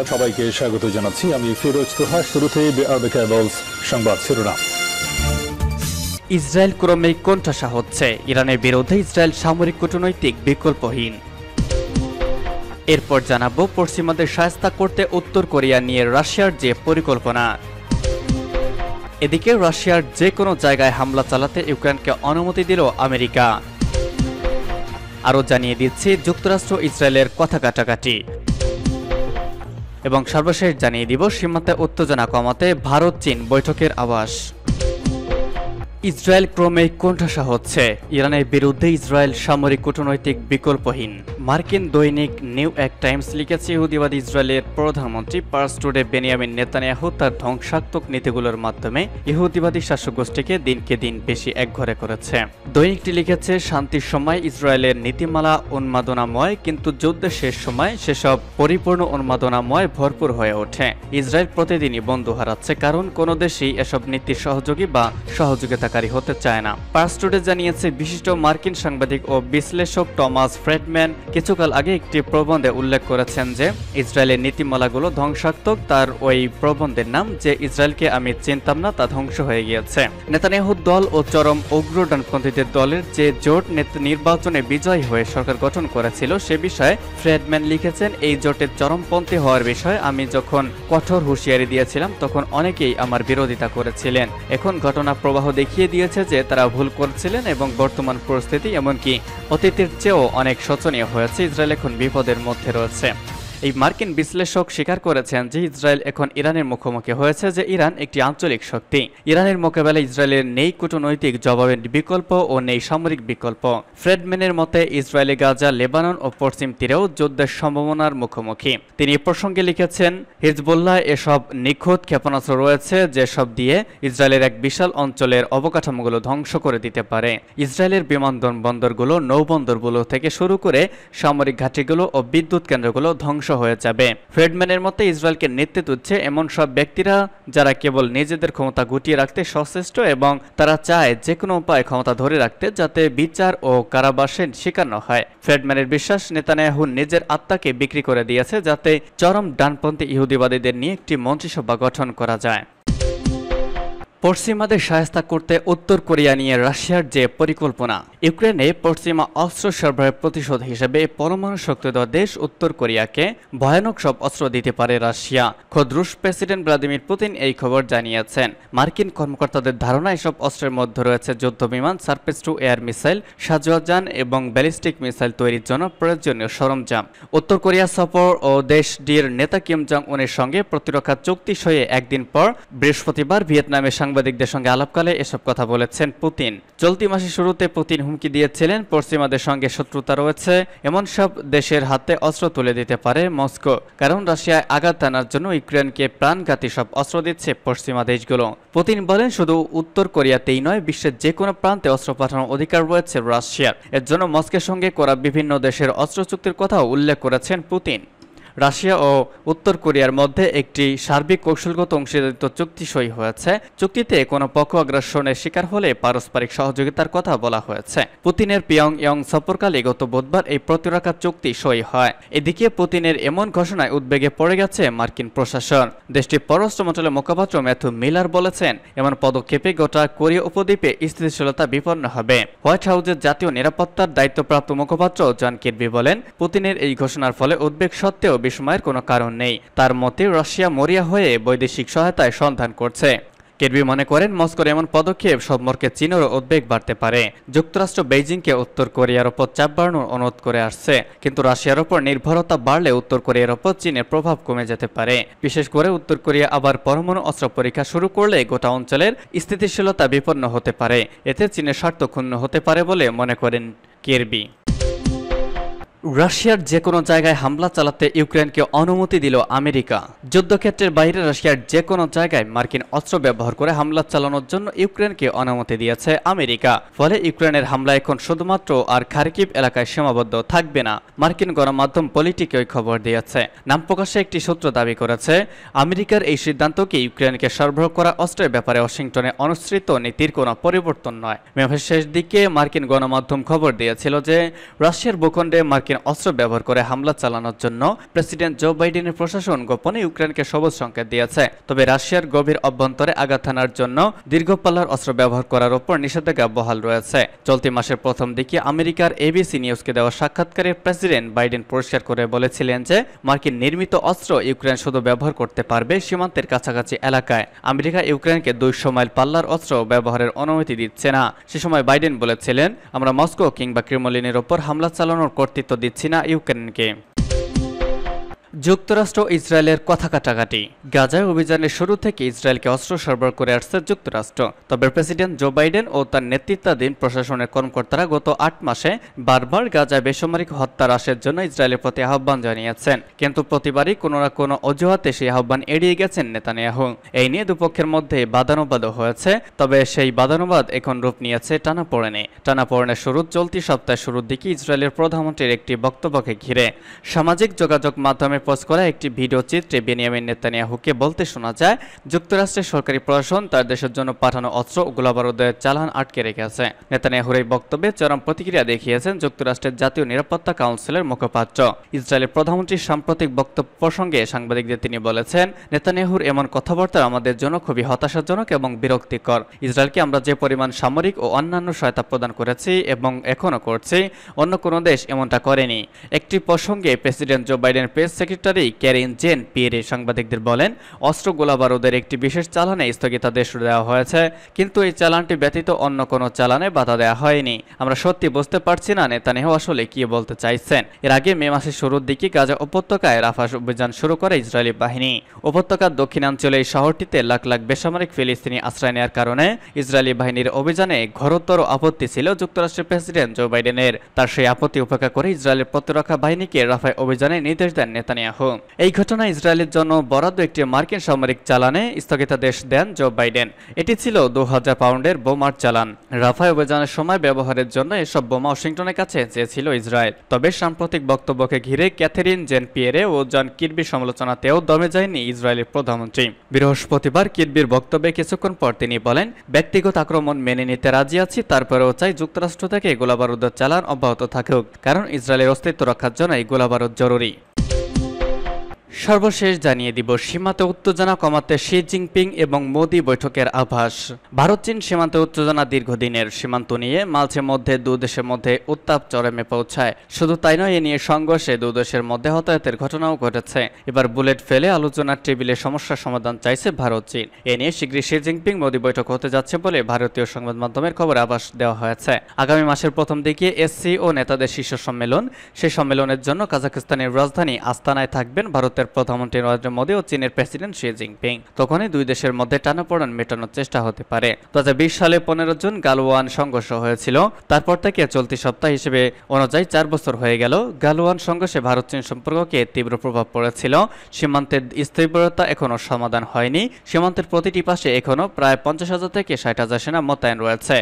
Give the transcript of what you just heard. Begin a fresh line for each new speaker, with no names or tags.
সংবাদ সবাইকে স্বাগত জানাচ্ছি। আমি ফিরোজ তোহা। শুরুতেই সংবাদ শিরোনাম।
ইসরায়েল ক্রমেই কোণঠাসা হচ্ছে, ইরানের বিরুদ্ধে ইসরায়েল সামরিক কূটনৈতিক বিকল্পহীন। এরপর জানাবো পশ্চিমাদের শায়েস্তা করতে উত্তর কোরিয়া নিয়ে রাশিয়ার যে পরিকল্পনা। এদিকে রাশিয়ার যে কোনো জায়গায় হামলা চালাতে ইউক্রেনকে অনুমতি দিল আমেরিকা। আরও জানিয়ে দিচ্ছি যুক্তরাষ্ট্র ইসরায়েলের কথা কাটাকাটি। এবং সর্বশেষ জানিয়ে দিব সীমান্তে উত্তেজনা কমাতে ভারত চীন বৈঠকের আভাস। ইসরায়েল ক্রমেই কোণঠাসা হচ্ছে, ইরানের বিরুদ্ধে ইসরায়েল সামরিক কূটনৈতিক বিকল্পহীন। মার্কিন দৈনিক নিউ ইয়র্ক টাইমস লিখেছে, ইহুদিবাদী ইসরায়েলের প্রধানমন্ত্রী পার্স টুডে বেনিয়ামিন নেতানিয়াহু তার ধ্বংসাত্মক নীতিগুলোর মাধ্যমে ইহুদিবাদী শাসক গোষ্ঠীকে দিনকে দিন বেশি একঘরে করেছে। দৈনিকটি লিখেছে, শান্তির সময় ইসরায়েলের নীতিমালা উন্মাদনাময়, কিন্তু যুদ্ধের শেষ সময় সেসব পরিপূর্ণ উন্মাদনাময় ভরপুর হয়ে ওঠে। ইসরায়েল প্রতিদিনই বন্ধু হারাচ্ছে, কারণ কোনো দেশই এসব নীতির সহযোগী বা সহযোগিতা হতে চায় না। পার্স টুডে জানিয়েছে, বিশিষ্ট মার্কিন সাংবাদিক ও বিশ্লেষক টমাস ফ্রেডম্যান কিছুকাল আগে একটি প্রবন্ধে উল্লেখ করেছেন যে ইসরায়েলের নীতিমালাগুলো ধ্বংসাত্মক। তার ওই প্রবন্ধের নাম যে ইসরায়েলকে আমি চিনতাম না তা ধ্বংস হয়ে গিয়েছে। নেতানিয়াহুর দল ও চরম উগ্র ডানপন্থীদের দলের যে জোট নির্বাচনে বিজয়ী হয়ে সরকার গঠন করেছিল সে বিষয়ে ফ্রেডম্যান লিখেছেন, এই জোটের চরমপন্থী হওয়ার বিষয়ে আমি যখন কঠোর হুঁশিয়ারি দিয়েছিলাম তখন অনেকেই আমার বিরোধিতা করেছিলেন। এখন ঘটনা প্রবাহ দেখিয়ে দিয়েছে যে তারা ভুল করছিলেন এবং বর্তমান পরিস্থিতি এমনকি অতীতের চেয়েও অনেক শোচনীয় হয়েছে। ইসরায়েল এখন বিপদের মধ্যে রয়েছে। এই মার্কিন বিশ্লেষক স্বীকার করেছেন যে ইসরায়েল এখন ইরানের মুখোমুখি হয়েছে, যে ইরান একটি আঞ্চলিক শক্তি। ইরানের মোকাবেলায় ইসরায়েলের নেই কূটনৈতিক জবাবের বিকল্প ও নেই সামরিক বিকল্প। ফ্রেডম্যানের মতে ইসরায়েলি গাজা, লেবানন ও পশ্চিম তীরেও যুদ্ধের সম্ভাবনার মুখোমুখি। তিনি এ প্রসঙ্গে লিখেছেন, হিজবুল্লাহ এসব নিখুঁত ক্ষেপণাস্ত্র রয়েছে যেসব দিয়ে ইসরায়েলের এক বিশাল অঞ্চলের অবকাঠামোগুলো ধ্বংস করে দিতে পারে। ইসরায়েলের বিমানবন্দরগুলো, নৌবন্দরগুলো থেকে শুরু করে সামরিক ঘাঁটিগুলো ও বিদ্যুৎ কেন্দ্রগুলো ধ্বংস হয়ে যাবে। ফ্রেডম্যানের মতে ইসরায়েলকে নেতৃত্ব দিচ্ছে এমন সব ব্যক্তিরা যারা কেবল নিজেদের ক্ষমতা গুটিয়ে রাখতে সচেষ্ট এবং তারা চায় যে কোনো উপায়ে ক্ষমতা ধরে রাখতে যাতে বিচার ও কারাবাসের শিকার না হয়। ফ্রেডম্যানের বিশ্বাস, নেতানিয়াহু নিজের আত্মাকে বিক্রি করে দিয়েছে যাতে চরম ডানপন্থী ইহুদিবাদীদের নিয়ে একটি মন্ত্রিসভা গঠন করা যায়। পশ্চিমাদের সহায়তা করতে উত্তর কোরিয়া নিয়ে রাশিয়ার যে পরিকল্পনা। ইউক্রেনে পশ্চিমা অস্ত্র সরবরাহের প্রতিশোধ হিসেবে পরমাণু শক্তিধর দেশ উত্তর কোরিয়াকে ভয়ানক সব অস্ত্র দিতে পারে রাশিয়া। খোদ রুশ প্রেসিডেন্ট ভ্লাদিমির পুতিন এই খবর জানিয়েছেন। মার্কিন কর্মকর্তাদের ধারণা এসব অস্ত্রের মধ্যে রয়েছে যুদ্ধবিমান, সারফেস টু এয়ার মিসাইল, সাজোয়াজান এবং ব্যালিস্টিক মিসাইল তৈরির জন্য প্রয়োজনীয় সরঞ্জাম। উত্তর কোরিয়া সফর ও দেশটির নেতা কিম জং উনের সঙ্গে প্রতিরক্ষা চুক্তি সইয়ে একদিন পর বৃহস্পতিবার ভিয়েতনামে সাংবাদিকদের সঙ্গে আলাপকালে এসব কথা বলেছেন পুতিন। চলতি মাসের শুরুতে পুতিন হুমকি দিয়েছিলেন, পশ্চিমাদের সঙ্গে শত্রুতা রয়েছে এমন সব দেশের হাতে অস্ত্র তুলে দিতে পারে মস্কো, কারণ রাশিয়ায় আঘাত আনার জন্য ইউক্রেনকে প্রাণঘাতী সব অস্ত্র দিচ্ছে পশ্চিমা দেশগুলো। পুতিন বলেন, শুধু উত্তর কোরিয়াতেই নয়, বিশ্বের যে কোনো প্রান্তে অস্ত্র পাঠানোর অধিকার রয়েছে রাশিয়ার। এর জন্য মস্কোর সঙ্গে করা বিভিন্ন দেশের অস্ত্র চুক্তির কথাও উল্লেখ করেছেন পুতিন। রাশিয়া ও উত্তর কোরিয়ার মধ্যে একটি সার্বিক কৌশলগত অংশীদারিত্ব চুক্তি সই হয়েছে। চুক্তিতে কোনো পক্ষ আগ্রাসনের শিকার হলে পারস্পরিক সহযোগিতার কথা বলা হয়েছে। পুতিনের পিয়ংইয়ং সফরকালে গত বুধবার এই প্রতিরক্ষা চুক্তি সই হয়। এদিকে পুতিনের এমন ঘোষণায় উদ্বেগে পড়ে গেছে মার্কিন প্রশাসন। দেশটির পররাষ্ট্র মন্ত্রণালয়ের মুখপাত্র ম্যাথু মিলার বলেছেন, এমন পদক্ষেপে গোটা কোরিয়া উপদ্বীপে স্থিতিশীলতা বিপন্ন হবে। হোয়াইট হাউসের জাতীয় নিরাপত্তার দায়িত্বপ্রাপ্ত মুখপাত্র জন কির্বি বলেন, পুতিনের এই ঘোষণার ফলে উদ্বেগ সত্ত্বেও বিস্ময়ের কোনো কারণ নেই। তার মতে রাশিয়া মরিয়া হয়ে বৈদেশিক সহায়তায় সন্ধান করছে। কির্বি মনে করেন, মস্কোর এমন পদক্ষেপ সম্পর্কে চীনেরও উদ্বেগ বাড়তে পারে। যুক্তরাষ্ট্র বেইজিংকে উত্তর কোরিয়ার ওপর চাপ বাড়ানোর অনুরোধ করে আসছে, কিন্তু রাশিয়ার ওপর নির্ভরতা বাড়লে উত্তর কোরিয়ার ওপর চীনের প্রভাব কমে যেতে পারে। বিশেষ করে উত্তর কোরিয়া আবার পরমাণু অস্ত্র পরীক্ষা শুরু করলে গোটা অঞ্চলের স্থিতিশীলতা বিপন্ন হতে পারে। এতে চীনের স্বার্থ ক্ষুণ্ণ হতে পারে বলে মনে করেন কির্বি। রাশিয়ার যে কোনো জায়গায় হামলা চালাতে ইউক্রেনকে অনুমতি দিল আমেরিকা। যুদ্ধক্ষেত্রের বাইরে রাশিয়ার যে কোনো জায়গায় মার্কিন অস্ত্র ব্যবহার করে হামলা চালানোর জন্য ইউক্রেনকে অনুমতি দিয়েছে আমেরিকা। ফলে ইউক্রেনের হামলা এখন শুধুমাত্র আর খার্কিভ এলাকায় সীমাবদ্ধ থাকবে না। মার্কিন গণমাধ্যম পলিটিকে ওই খবর দিয়েছে। নাম প্রকাশে একটি সূত্র দাবি করেছে, আমেরিকার এই সিদ্ধান্তকে ইউক্রেনকে সরবরাহ করা অস্ত্রের ব্যাপারে ওয়াশিংটনে অনুসৃত নীতির কোনো পরিবর্তন নয়। মের শেষ দিকে মার্কিন গণমাধ্যম খবর দিয়েছিল যে রাশিয়ার ভূখণ্ডে মার্কিন মার্কিন অস্ত্র ব্যবহার করে হামলা চালানোর জন্য প্রেসিডেন্ট জো বাইডেনের প্রশাসন গোপনে ইউক্রেনকে সবুজ সংকেত দিয়েছে। তবে রাশিয়ার গভীর অভ্যন্তরে আঘাত হানার জন্য দীর্ঘপাল্লার অস্ত্র ব্যবহার করার উপর নিষেধাজ্ঞা বহাল রয়েছে। চলতি মাসের প্রথম দিকে আমেরিকার এবিসি নিউজকে দেওয়া সাক্ষাৎকারে প্রেসিডেন্ট বাইডেন পরিষ্কার করে বলেছিলেন যে মার্কিন নির্মিত অস্ত্র ইউক্রেন শুধু ব্যবহার করতে পারবে সীমান্তের কাছাকাছি এলাকায়। আমেরিকা ইউক্রেনকে 200 মাইল পাল্লার অস্ত্র ব্যবহারের অনুমতি দিচ্ছে না। সে সময় বাইডেন বলেছিলেন, আমরা মস্কো কিংবা ক্রেমলিনের ওপর হামলা চালানোর কর্তৃত্ব দিচ্ছি না ইউক্রেনকে। যুক্তরাষ্ট্র ইসরায়েলের কথা কাটাকাটি। গাজায় অভিযানের শুরু থেকে ইসরায়েলকে অস্ত্র সরবরাহ করে আসছে যুক্তরাষ্ট্র। তবে প্রেসিডেন্ট জো বাইডেন ও তার নেতৃত্বাধীন প্রশাসনের কর্মকর্তারা গত 8 মাসে বারবার গাজায় বেসামরিক হত্যা হ্রাসের জন্য ইসরায়েলের প্রতি আহ্বান জানিয়েছেন, কিন্তু প্রতিবারই কোনো না কোনো অজুহাতে সেই আহ্বান এড়িয়ে গেছেন নেতানিয়াহু। এই নিয়ে দুপক্ষের মধ্যে বাদানুবাদও হয়েছে, তবে সেই বাদানুবাদ এখন রূপ নিয়েছে টানাপোড়েনের শুরু চলতি সপ্তাহের শুরুর দিকে ইসরায়েলের প্রধানমন্ত্রীর একটি বক্তব্যকে ঘিরে। সামাজিক যোগাযোগ মাধ্যমে পোস্ট করা একটি ভিডিও চিত্রে বেনিয়ামিন নেতানিয়াহুকে বলতে শোনা যায়, যুক্তরাষ্ট্রের সরকারি প্রশাসন তার দেশের জন্য পাঠানো অস্ত্র ও গোলাবারুদের চালান আটকে রেখেছে। নেতানিয়াহুর এই বক্তব্যে চরম প্রতিক্রিয়া দেখিয়েছেন যুক্তরাষ্ট্রের জাতীয় নিরাপত্তা কাউন্সিলের মুখপাত্র। ইসরায়েলের প্রধানমন্ত্রীর সাম্প্রতিক বক্তব্য প্রসঙ্গে সাংবাদিকদের তিনি বলেছেন, নেতানিয়াহুর এমন কথাবার্তা আমাদের জন্য খুবই হতাশাজনক এবং বিরক্তিকর। ইসরায়েলকে আমরা যে পরিমাণ সামরিক ও অন্যান্য সহায়তা প্রদান করেছি এবং এখনও করছি, অন্য কোনো দেশ এমনটা করেনি। একটি প্রসঙ্গে president Joe Biden press secretary Karine Jean Pierre সাংবাদিকদের বলেন, অস্ত্র গোলাবারুদের একটি বিশেষ চালানে স্থগিতাদেশ দেওয়া হয়েছে, কিন্তু এই চালানটি ব্যতীত অন্য কোনো চালানে বাধা দেওয়া হয়নি। আমরা সত্যি বুঝতে পারছি না নেতানিয়াহু আসলে কি বলতে চাইছেন। এর আগে মে মাসের শুরুর দিকে গাজা উপত্যকায় রাফা অভিযান শুরু করে ইসরায়েলি বাহিনী। উপত্যকার দক্ষিণাঞ্চলে এই শহরটিতে লাখ লাখ বেসামরিক ফিলিস্তিনি আশ্রয় নেওয়ার কারণে ইসরায়েলি বাহিনীর অভিযানে ঘোরতর আপত্তি ছিল যুক্তরাষ্ট্রের প্রেসিডেন্ট জো বাইডেনের। তার সেই আপত্তি উপেক্ষা করে ইসরায়েলের প্রতিরক্ষা বাহিনীকে রাফায় অভিযানে নির্দেশ দেন নেতানিয়াহু। এই ঘটনায় ইসরায়েলের জন্য বরাদ্দ একটি মার্কিন সামরিক চালানে স্থগিতাদেশ দেন জো বাইডেন। এটি ছিল 2000 পাউন্ডের বোমার চালান। রাফায় অভিযানের সময় ব্যবহারের জন্য এসব বোমা ওয়াশিংটনের কাছে চেয়েছিল ইসরায়েল। তবে সাম্প্রতিক বক্তব্যকে ঘিরে ক্যাথেরিন জেন পিয়েরে ও জন কির্বির সমালোচনাতেও দমে যায়নি ইসরায়েলের প্রধানমন্ত্রী। বৃহস্পতিবার কির্বির বক্তব্যে কিছুক্ষণ পর তিনি বলেন, ব্যক্তিগত আক্রমণ মেনে নিতে রাজি আছি, তারপরেও চাই যুক্তরাষ্ট্র থেকে গোলাবারুদের চালান অব্যাহত থাকুক, কারণ ইসরায়েলের অস্তিত্ব রক্ষার জন্য এই গোলাবারুদ জরুরি। সর্বশেষ জানিয়ে দিব সীমান্তে উত্তেজনা কমাতে শি জিনপিং এবং মোদি বৈঠকের আভাস। ভারত চীন সীমান্তে উত্তেজনা দীর্ঘদিনের। সীমান্ত নিয়ে মাঝে মধ্যে দু দেশের মধ্যে উত্তাপ চরমে পৌঁছায়। শুধু তাই নয়, এ নিয়ে সংঘর্ষে দু দেশের মধ্যে হতাহতের ঘটনাও ঘটেছে। এবার বুলেট ফেলে আলোচনার টেবিলে সমস্যার সমাধান চাইছে ভারত চীন। এ নিয়ে শীঘ্রই শি জিনপিং মোদি বৈঠক হতে যাচ্ছে বলে ভারতীয় সংবাদ মাধ্যমের খবর আভাস দেওয়া হয়েছে। আগামী মাসের প্রথম দিকে এসসিও নেতাদের শীর্ষ সম্মেলন। সেই সম্মেলনের জন্য কাজাখস্তানের রাজধানী আস্তানায় থাকবেন ভারতের প্রধানমন্ত্রী নরেন্দ্র মোদী ও চীনের প্রেসিডেন্ট শি জিনপিং। তখনই দুই দেশের মধ্যে টানাপোড়েন মেটানোর চেষ্টা হতে পারে। 2020 সালে 15 জুন গালওয়ান সংঘর্ষ হয়েছিল। তারপর থেকে চলতি সপ্তাহ হিসেবে অনুযায়ী 4 বছর হয়ে গেল। গালওয়ান সংঘর্ষে ভারত চীন সম্পর্ককে তীব্র প্রভাব পড়েছিল। সীমান্তের স্থিতিশীলতা এখনও সমাধান হয়নি। সীমান্তের প্রতিটি পাশে এখনও প্রায় 50,000 থেকে 60,000 সেনা মোতায়েন রয়েছে।